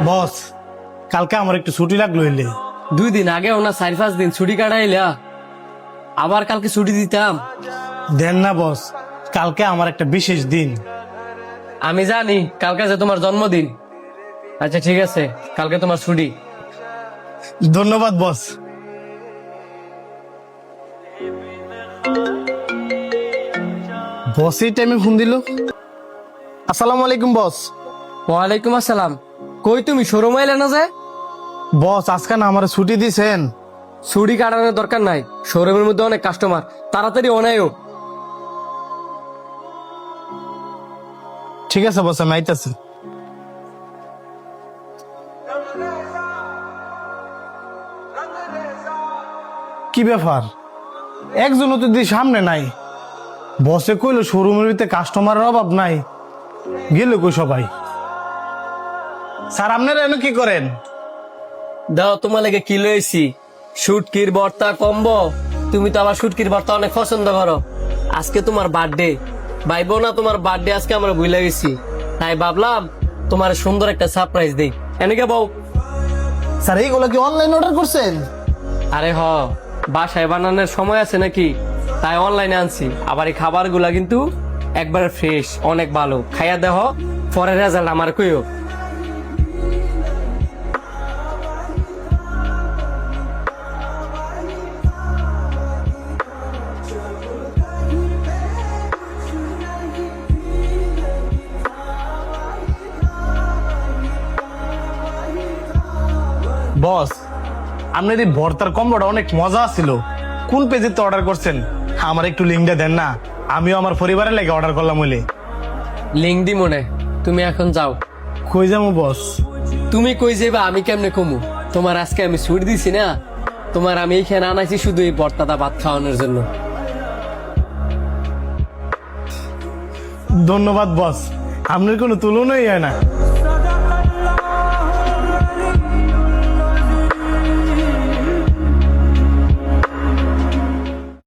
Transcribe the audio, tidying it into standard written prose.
বস, কালকে আমার একটু ছুটি লাগলো এলে। 2 দিন আগে ওনা 4-5 দিন ছুটি কাটাইলা, আবার কালকে ছুটি দিতাম। দেন না বস, কালকে আমার একটা বিশেষ দিন। আমি জানি কালকে যে তোমার জন্মদিন। আচ্ছা ঠিক আছে, কালকে তোমার ছুটি। ধন্যবাদ বস। বস এই টাইমে ফোন দিল। আসসালামু আলাইকুম বস। ওয়ালাইকুম আসসালাম। কই তুমি শোরুম আইলে না যে? বস আজকে না আমার ছুটি দিছেন। ছুটি কাটানোর দরকার নাই, শোরুমের মধ্যে অনেক কাস্টমার, তাড়াতাড়ি অনায়ও। ঠিক আছে বস, আমি আইতাছি। কি ব্যাপার, একজনও তো দি সামনে নাই। বসে কইলো শোরুমের ভিতরে কাস্টমারের অভাব নাই, গেল কই সবাই? স্যার আপনারা এনে কি করেন? দাও তোমার লাগে কি লইছি, শুটকির ভর্তা কম্বো। তুমি তো আবার শুটকির ভর্তা অনেক পছন্দ করো। আজকে তোমার বার্থডে, ভাইবো না তোমার বার্থডে আজকে আমরা ভুলে গেছি, তাই ভাবলাম তোমার সুন্দর একটা সারপ্রাইজ দেই। এনেকে বউ। স্যার এইগুলো কি অনলাইন অর্ডার করছেন? আরে হ, বাসায় বানানোর সময় আছে নাকি, তাই অনলাইনে আনছি। আবার এই খাবারগুলা কিন্তু একবারে ফ্রেশ, অনেক ভালো। খাইয়া দেহ, পরের রেজাল্ট আমার কইও। বস, আপনার এই ভর্তার কম্বোটা অনেক মজা ছিল। কোন পেজে তো অর্ডার করছেন? আমার একটু লিঙ্কটা দেন না, আমিও আমার পরিবারের লাগে অর্ডার করলাম হইলে। লিঙ্ক দি মনে, তুমি এখন যাও। কই যাবো বস? তুমি কই যাইবা আমি কেমনে কমু? তোমার আজকে আমি ছুটি দিছি না, তোমার আমি এইখানে আনাইছি শুধু এই ভর্তাটা ভাত খাওয়ানোর জন্য। ধন্যবাদ বস, আপনার কোনো তুলনাই হয় না।